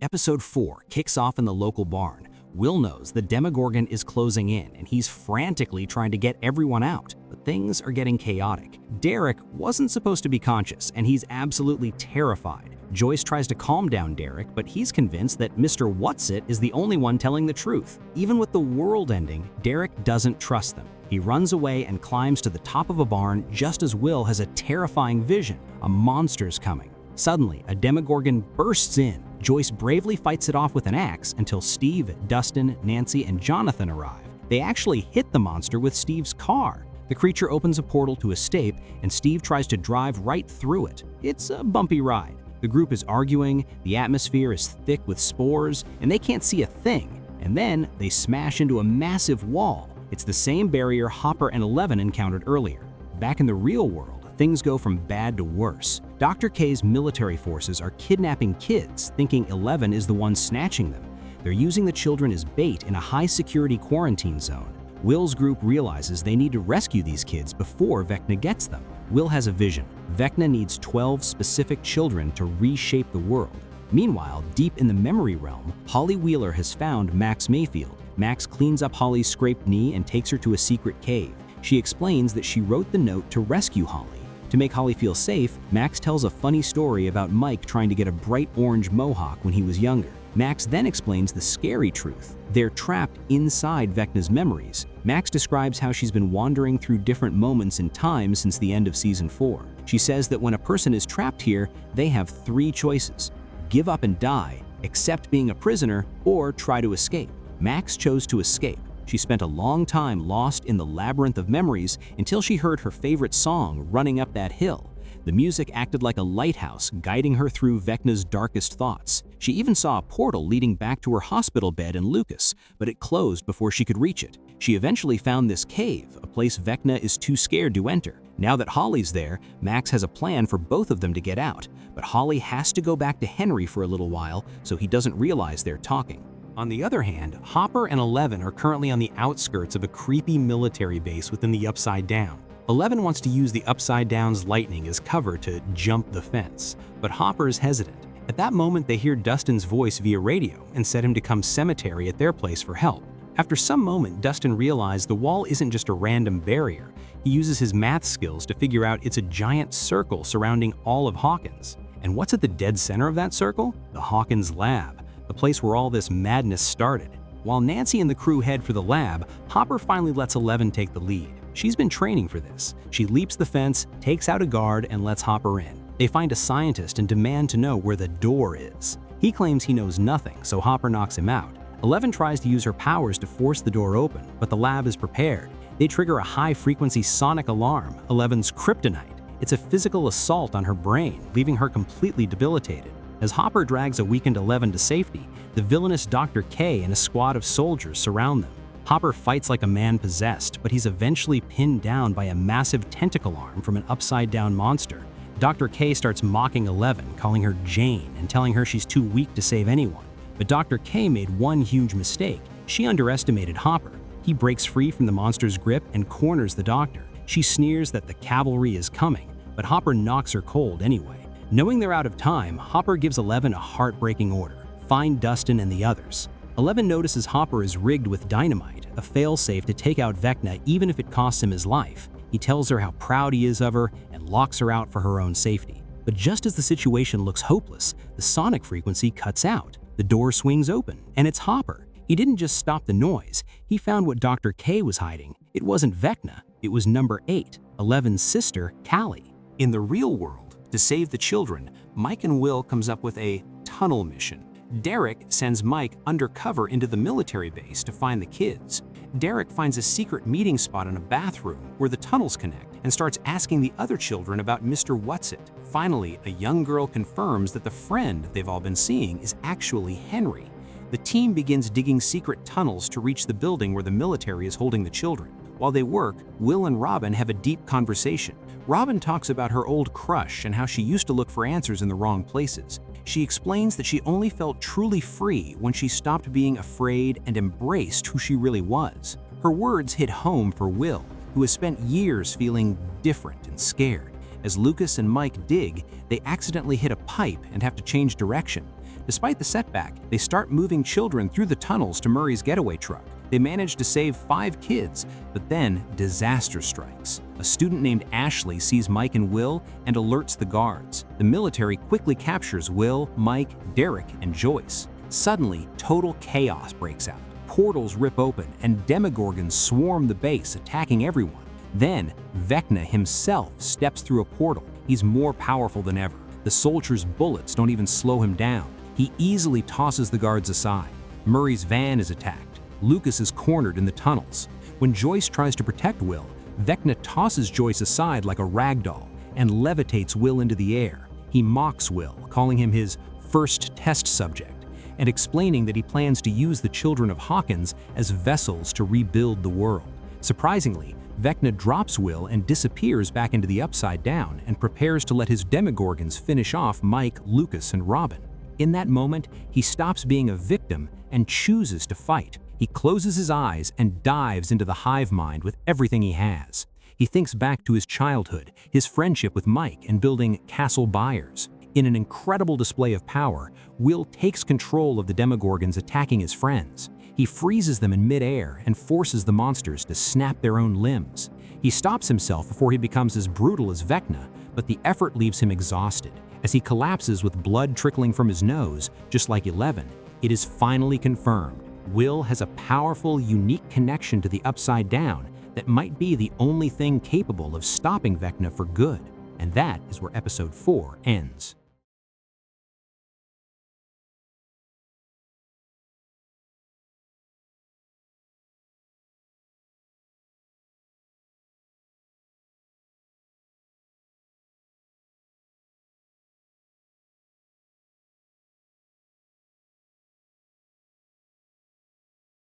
Episode 4 kicks off in the local barn. Will knows the Demogorgon is closing in and he's frantically trying to get everyone out, but things are getting chaotic. Derek wasn't supposed to be conscious and he's absolutely terrified. Joyce tries to calm down Derek, but he's convinced that Mr. Whatsit is the only one telling the truth. Even with the world ending, Derek doesn't trust them. He runs away and climbs to the top of a barn just as Will has a terrifying vision. A monster's coming. Suddenly, a Demogorgon bursts in. Joyce bravely fights it off with an axe until Steve, Dustin, Nancy, and Jonathan arrive. They actually hit the monster with Steve's car. The creature opens a portal to escape, and Steve tries to drive right through it. It's a bumpy ride. The group is arguing, the atmosphere is thick with spores, and they can't see a thing. And then they smash into a massive wall. It's the same barrier Hopper and Eleven encountered earlier. Back in the real world, things go from bad to worse. Dr. K's military forces are kidnapping kids, thinking Eleven is the one snatching them. They're using the children as bait in a high-security quarantine zone. Will's group realizes they need to rescue these kids before Vecna gets them. Will has a vision. Vecna needs 12 specific children to reshape the world. Meanwhile, deep in the memory realm, Holly Wheeler has found Max Mayfield. Max cleans up Holly's scraped knee and takes her to a secret cave. She explains that she wrote the note to rescue Holly. To make Holly feel safe, Max tells a funny story about Mike trying to get a bright orange mohawk when he was younger. Max then explains the scary truth. They're trapped inside Vecna's memories. Max describes how she's been wandering through different moments in time since the end of Season 4. She says that when a person is trapped here, they have 3 choices: give up and die, accept being a prisoner, or try to escape. Max chose to escape. She spent a long time lost in the labyrinth of memories until she heard her favorite song running up that hill. The music acted like a lighthouse, guiding her through Vecna's darkest thoughts. She even saw a portal leading back to her hospital bed in Lucas, but it closed before she could reach it. She eventually found this cave, a place Vecna is too scared to enter. Now that Holly's there, Max has a plan for both of them to get out, but Holly has to go back to Henry for a little while so he doesn't realize they're talking. On the other hand, Hopper and Eleven are currently on the outskirts of a creepy military base within the Upside Down. Eleven wants to use the Upside Down's lightning as cover to jump the fence, but Hopper is hesitant. At that moment, they hear Dustin's voice via radio and set him to come cemetery at their place for help. After some moment, Dustin realized the wall isn't just a random barrier. He uses his math skills to figure out it's a giant circle surrounding all of Hawkins. And what's at the dead center of that circle? The Hawkins lab, the place where all this madness started. While Nancy and the crew head for the lab, Hopper finally lets Eleven take the lead. She's been training for this. She leaps the fence, takes out a guard, and lets Hopper in. They find a scientist and demand to know where the door is. He claims he knows nothing, so Hopper knocks him out. Eleven tries to use her powers to force the door open, but the lab is prepared. They trigger a high-frequency sonic alarm, Eleven's kryptonite. It's a physical assault on her brain, leaving her completely debilitated. As Hopper drags a weakened Eleven to safety, the villainous Dr. K and a squad of soldiers surround them. Hopper fights like a man possessed, but he's eventually pinned down by a massive tentacle arm from an upside-down monster. Dr. K starts mocking Eleven, calling her Jane and telling her she's too weak to save anyone. But Dr. K made one huge mistake. She underestimated Hopper. He breaks free from the monster's grip and corners the doctor. She sneers that the cavalry is coming, but Hopper knocks her cold anyway. Knowing they're out of time, Hopper gives Eleven a heartbreaking order: find Dustin and the others. Eleven notices Hopper is rigged with dynamite, a failsafe to take out Vecna even if it costs him his life. He tells her how proud he is of her and locks her out for her own safety. But just as the situation looks hopeless, the sonic frequency cuts out. The door swings open, and it's Hopper. He didn't just stop the noise. He found what Dr. K was hiding. It wasn't Vecna. It was number 8, Eleven's sister, Callie. In the real world, to save the children, Mike and Will comes up with a tunnel mission. Derek sends Mike undercover into the military base to find the kids. Derek finds a secret meeting spot in a bathroom where the tunnels connect and starts asking the other children about Mr. Whatsit. Finally, a young girl confirms that the friend they've all been seeing is actually Henry. The team begins digging secret tunnels to reach the building where the military is holding the children. While they work, Will and Robin have a deep conversation. Robin talks about her old crush and how she used to look for answers in the wrong places. She explains that she only felt truly free when she stopped being afraid and embraced who she really was. Her words hit home for Will, who has spent years feeling different and scared. As Lucas and Mike dig, they accidentally hit a pipe and have to change direction. Despite the setback, they start moving children through the tunnels to Murray's getaway truck. They manage to save 5 kids, but then disaster strikes. A student named Ashley sees Mike and Will and alerts the guards. The military quickly captures Will, Mike, Derek, and Joyce. Suddenly, total chaos breaks out. Portals rip open and demogorgons swarm the base, attacking everyone. Then, Vecna himself steps through a portal. He's more powerful than ever. The soldier's bullets don't even slow him down. He easily tosses the guards aside. Murray's van is attacked. Lucas is cornered in the tunnels. When Joyce tries to protect Will, Vecna tosses Joyce aside like a rag doll and levitates Will into the air. He mocks Will, calling him his first test subject, and explaining that he plans to use the children of Hawkins as vessels to rebuild the world. Surprisingly, Vecna drops Will and disappears back into the Upside Down and prepares to let his demogorgons finish off Mike, Lucas, and Robin. In that moment, he stops being a victim and chooses to fight. He closes his eyes and dives into the hive mind with everything he has. He thinks back to his childhood, his friendship with Mike, and building Castle Byers. In an incredible display of power, Will takes control of the demogorgons attacking his friends. He freezes them in midair and forces the monsters to snap their own limbs. He stops himself before he becomes as brutal as Vecna, but the effort leaves him exhausted. As he collapses with blood trickling from his nose, just like 11, it is finally confirmed. Will has a powerful, unique connection to the Upside Down that might be the only thing capable of stopping Vecna for good. And that is where episode 4 ends.